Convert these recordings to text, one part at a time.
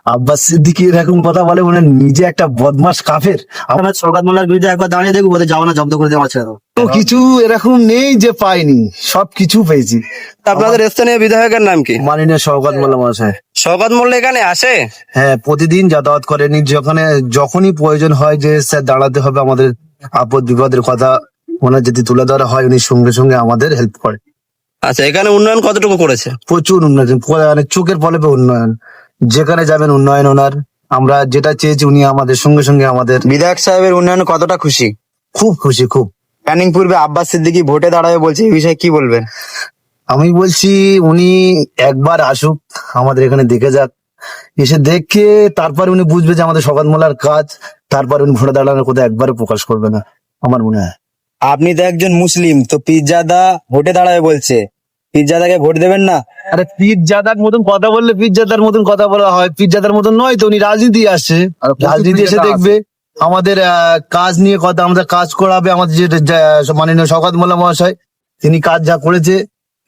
আব্বাস সিদ্দিকী এরকম কথা বলে মনে হয় নিজে একটা বদমাস কাফের। আমরা সরকার মোল্লার বিরুদ্ধে একবার দাঁড়িয়ে দেখবো, ওদের যাওয়া না জব্দ করে দেওয়া ছেড়ে দেবো। তো কিছু এরকম নেই যে পাইনি, সবকিছু পেয়েছি। আপনাদের স্থানীয় বিধায়কের নাম কি? মাননীয় শওকত মোল্লা মহাশয়। শওকত মোল্লা এখানে আসে? হ্যাঁ, প্রতিদিন যাতায়াত করেনি। যখনই প্রয়োজন হয় যে স্যার দাঁড়াতে হবে, আমাদের আপদ বিপদের কথা ওনার যদি তুলে ধরা হয়, উনি সঙ্গে সঙ্গে আমাদের হেল্প করে। আচ্ছা, এখানে উন্নয়ন কতটুকু করেছে? প্রচুর উন্নয়ন, মানে চোখের পলকে উন্নয়ন। যেখানে যাবেন উন্নয়ন ওনার। আমরা যেটা চেয়েছি উনি আমাদের সঙ্গে সঙ্গে আমাদের। বিধায়ক সাহেবের উন্নয়নে কতটা খুশি? খুব খুশি, খুব। ক্যানিং পূর্বে আব্বাস সিদ্দিকী ভোটে দাঁড়াবে বলছে, এই বিষয়ে কি বলবেন? আমি বলছি উনি একবার আসুক, আমাদের এখানে দেখে যাক। এসে দেখে তারপরে উনি বুঝবে যে আমাদের শওকত মোল্লার কাজ। তারপরে উনি ভোটে দাঁড়ানোর কথা একবারে প্রকাশ করবে না, আমার মনে হয়। আপনি তো একজন মুসলিম, তো পীরজাদা ভোটে দাঁড়াবে বলছে, পীরজাদাকে ভোট দেবেন না? আরে পীরজাদার মতন কথা বললে পীরজাদার মতন কথা বলা হয়? পীরজাদার মতন নয় তো, উনি রাজনীতি আসছে। রাজনীতি এসে দেখবে আমাদের কাজ নিয়ে কথা, আমাদের কাজ করাবে। আমাদের যে মাননীয় শওকত মোল্লা মহাশয়, তিনি কাজ যা করেছে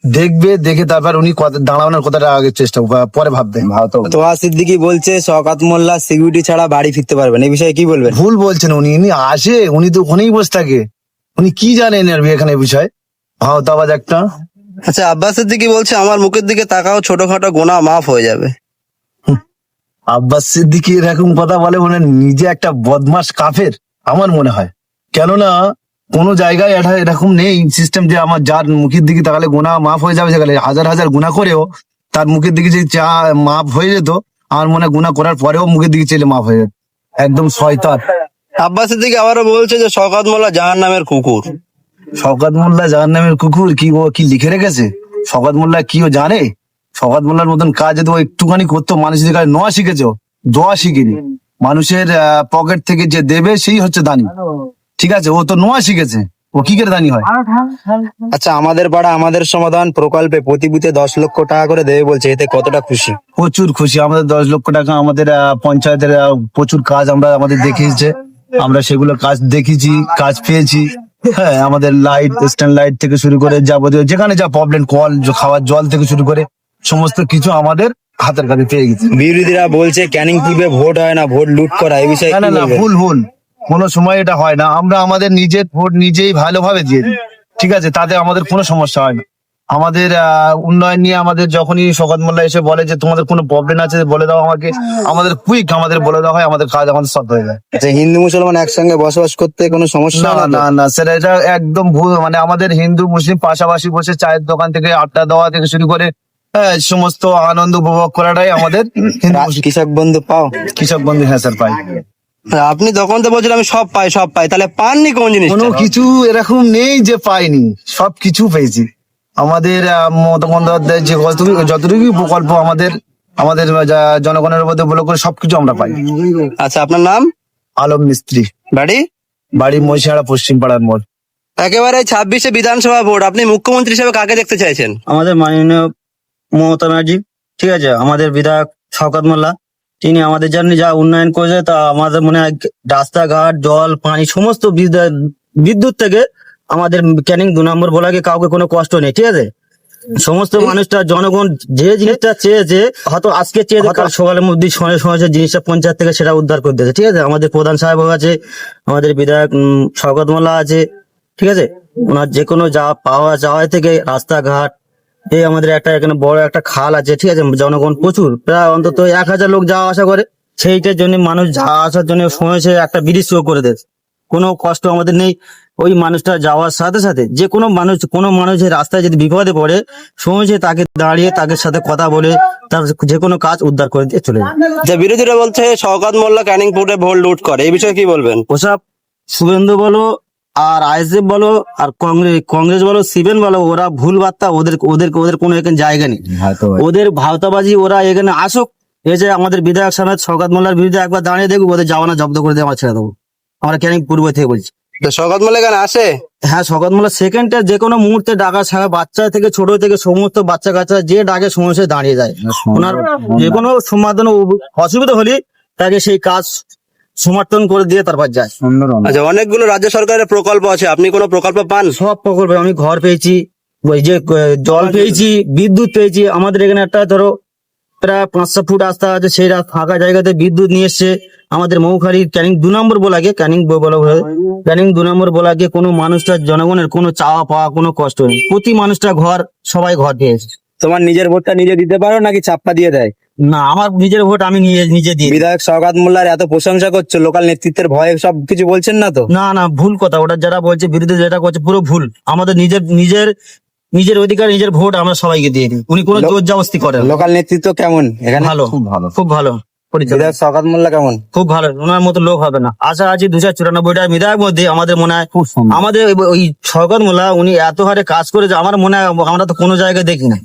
দেখবে, দেখে তারপর উনি দাঁড়ানোর কথাটা আগে চেষ্টা পরে ভাববেন। তোহা সিদ্দিকী বলছে শওকত মোল্লা সিকিউরিটি ছাড়া বাড়ি ফিরতে পারবেন, এই বিষয়ে কি বলবেন? ভুল বলছেন উনি। উনি আসে, উনি তো ওখানেই বসে থাকে। উনি কি জানেন আর এখানে বিষয়? ভাওতাবাজ একটা। আচ্ছা, আব্বাস সিদ্দিকী বলছে আমার মুখের দিকে তাকাও, ছোটখাটো গুনাহ মাফ হয়ে যাবে। আব্বাস সিদ্দিকী এরকম কথা বলে মনে হয় নিজে একটা বদমাস কাফের, আমার মনে হয়। কেননা কোন জায়গায় এরকম নেই সিস্টেম যে আমার যার মুখের দিকে তাকালে গুনাহ মাফ হয়ে যাবে। সেখানে হাজার হাজার গুনাহ করেও তার মুখের দিকে যদি মাফ হয়ে যেত, আমার মনে হয় গুনাহ করার পরেও মুখের দিকে চেলে মাফ হয়ে যেত। একদম শয়তান। আব্বাস সিদ্দিকী আবারও বলছে যে শওকত মোল্লা জাহান্নামের কুকুর। শওকত মোল্লা জাহান্নামের কুকুর? কি ও কি লিখে রেখেছে? শওকত মোল্লা কি ও জানে? শওকত মোল্লার মতন কাজ যদি ও একটুখানি করতো, মানুষের কাছে নোয়া শিখেছে, দোয়া শিখেনি। মানুষের পকেট থেকে যে দেবে সেই হচ্ছে দানি, ঠিক আছে? ও তো নোয়া শিখেছে, ও কি করে দানি হয়? আচ্ছা, আমাদের পাড়া আমাদের সমাধান প্রকল্পে প্রতি বুথে 10 লক্ষ টাকা করে দেবে বলছে, এতে কতটা খুশি? প্রচুর খুশি। আমাদের 10 লক্ষ টাকা আমাদের পঞ্চায়েতের প্রচুর কাজ আমাদের দেখিয়েছে। আমরা সেগুলো কাজ দেখেছি, কাজ পেয়েছি। হ্যাঁ, আমাদের লাইট, স্ট্যান্ড লাইট থেকে শুরু করে যাবতীয় যেখানে যা প্রবলেম, কল, খাওয়ার জল থেকে শুরু করে সমস্ত কিছু আমাদের হাতের কাছে পেয়ে গেছি। বিরোধীরা বলছে ক্যানিং পূর্বে ভোট হয় না, ভোট লুট করা, এই বিষয়ে না কি না না, বলবেন? ভুল ভুল। কোনো সময় এটা হয় না। আমরা আমাদের নিজের ভোট নিজেই ভালোভাবে দিয়ে দিই, ঠিক আছে? তাতে আমাদের কোনো সমস্যা হয় না। আমাদের উন্নয়ন নিয়ে আমাদের যখনই শওকত মোল্লা এসে বলে যে তোমাদের কোনো প্রবলেম আছে বলে দাও আমাকে, আমাদের কুইক আমাদের বলে দেওয়া হয়, আমাদের কাজ আমাদের সব হয়ে যায়। আচ্ছা, হিন্দু মুসলমান একসঙ্গে বসবাস করতে কোনো সমস্যা না হয় না না তো? না স্যার, এটা একদম ভুল। মানে আমাদের হিন্দু মুসলিম পাশাপাশি বসে চায়ের দোকান থেকে আড্ডা দেওয়া থেকে শুরু করে সমস্ত আনন্দ উপভোগ করাটাই আমাদের হিন্দু মুসলিম। কৃষক বন্ধু পাও? কৃষক বন্ধু, হ্যাঁ স্যার, পাই। আপনি তখন তো বলছেন আমি সব পাই সব পাই, তাহলে পাননি কোন জিনিস? কোনো কিছু এরকম নেই যে পাইনি, সবকিছু পেয়েছি। আমাদের মমতা বন্দ্যোপাধ্যায় যে যতটুকু প্রকল্প আমাদের আমাদের জনগণের মধ্যে বলে করে সবকিছু আমরা পাই। আচ্ছা, আপনার নাম? আলম মিস্ত্রি, বাড়ি? বাড়ি মহিষাড়া, পশ্চিম পাড়ার মোড়। একেবারে 26-এ বিধানসভা ভোট, আপনি মুখ্যমন্ত্রী হিসেবে কাকে দেখতে চাইছেন? আমাদের মাননীয় মমতা ব্যানার্জি, ঠিক আছে, আমাদের বিধায়ক শওকত মোল্লা, তিনি আমাদের জন্য যা উন্নয়ন করেছে তা আমাদের মনে হয় রাস্তাঘাট, জল, পানি, সমস্ত বিদ্যুৎ থেকে আমাদের ক্যানিং 2 নম্বর ব্লকে কাউকে কোনো কষ্ট নেই, ঠিক আছে? সমস্ত মানুষটা, জনগণ যে জিনিসটা চেয়েছে, হয়তো আজকে চেয়েছে, কাল সকালের মধ্যে সময় জিনিসটা পঞ্চায়েত থেকে সেটা উদ্ধার করে দিয়েছে, ঠিক আছে? আমাদের প্রধান সাহেব আছে, আমাদের বিধায়ক শওকত মোল্লা আছে, ঠিক আছে? ওনার যে কোনো যা পাওয়া যাওয়া থেকে রাস্তাঘাট, এই আমাদের একটা এখানে বড় একটা খাল আছে, ঠিক আছে? জনগণ প্রচুর, প্রায় অন্তত 1000 লোক যাওয়া আসা করে, সেইটার জন্য মানুষ যাওয়া আসার জন্য সময় একটা ব্রিজ করে দিয়েছে। কোনো কষ্ট আমাদের নেই। ওই মানুষটা যাওয়ার সাথে সাথে যে কোনো মানুষের রাস্তায় যদি বিপদে পড়ে, সময় তাকে দাঁড়িয়ে তাদের সাথে কথা বলে তার যে কোনো কাজ উদ্ধার করে দিয়ে চলে যায়। যে বিরোধীরা বলছে শওকত মোল্লা ক্যানিং পূর্বে ভোট লুট করে, এই বিষয়ে কি বলবেন? ওসব শুভেন্দু বলো আর আইএসএফ বলো আর কংগ্রেস বলো, সিবেন বলো, ওরা ভুল বার্তা। ওদের কোনো এখানে জায়গা নেই। ওদের ভাওতাবাজি। ওরা এখানে আসুক, এসে আমাদের বিধায়ক সাহেব শওকত মোল্লার বিরুদ্ধে একবার দাঁড়িয়ে দেখবো, ওদের যাওয়া না জব্দ করে দিয়ে আমরা ছেড়ে দেবো। আমরা ক্যানিং পূর্ব থেকে বলছি। তো শওকত মোল্লা এখানে আসে? হ্যাঁ, শওকত মোল্লা সেকেন্ডে যে কোনো মুহূর্তে ডাকা ছাড়া, বাচ্চা থেকে ছোট থেকে সমস্ত বাচ্চা কাচ্চা যে ডাকে সমস্যায় দাঁড়িয়ে যায়। ওনার যে কোনো সমাধান অসুবিধা হলে তাকে সেই কাজ সমর্থন করে দিয়ে তারপর যায়। আচ্ছা, অনেকগুলো রাজ্য সরকারের প্রকল্প আছে, আপনি কোনো প্রকল্প পান? সব প্রকল্পে আমি ঘর পেয়েছি, ওই যে জল পেয়েছি, বিদ্যুৎ পেয়েছি। আমাদের এখানে একটা ধরো প্রায় 500 ফুট রাস্তা আছে, সেই ফাঁকা জায়গাতে বিদ্যুৎ নিয়ে এসছে আমাদের মৌখালি ক্যানিং 2 নম্বর বলাকে, ক্যানিং বলা হয়, ক্যানিং 2 নম্বর বলাকে কোনো মানুষটার জনগণের কোনো চাওয়া পাওয়া কোনো কষ্ট নেই, প্রতি মানুষটা ঘর, সবাই ঘর পেয়েছে। তোমার নিজের ভোটটা নিজে দিতে পারো নাকি চাপ্পা দিয়ে দেয়? না, আমার নিজের ভোট আমি নিজে দিই। বিধায়ক শওকত মোল্লার এত প্রশংসা করছো, লোকাল নেতৃত্বের ভয়ে সব কিছু বলছেন না তো? না না, ভুল কথা, ওটা যারা বলছে বিরুদ্ধে যেটা করছে পুরো ভুল। আমাদের নিজের অধিকার, নিজের ভোট আমরা সবাইকে দিয়ে দিই, উনি কোনো জোর জবরদস্তি করেন না। লোকাল নেতৃত্ব কেমন এখানে? ভালো, খুব ভালো পরিচালনা। বিধায়ক শওকত মোল্লা কেমন? খুব ভালো, ওনার মতো লোক হবে না। আশা আছি 294টা বিধায়ক মধ্যে আমাদের মনে হয় আমাদের ওই শওকত মোল্লা উনি এত হারে কাজ করেছে, আমার মনে হয় আমরা তো কোনো জায়গায় দেখি না।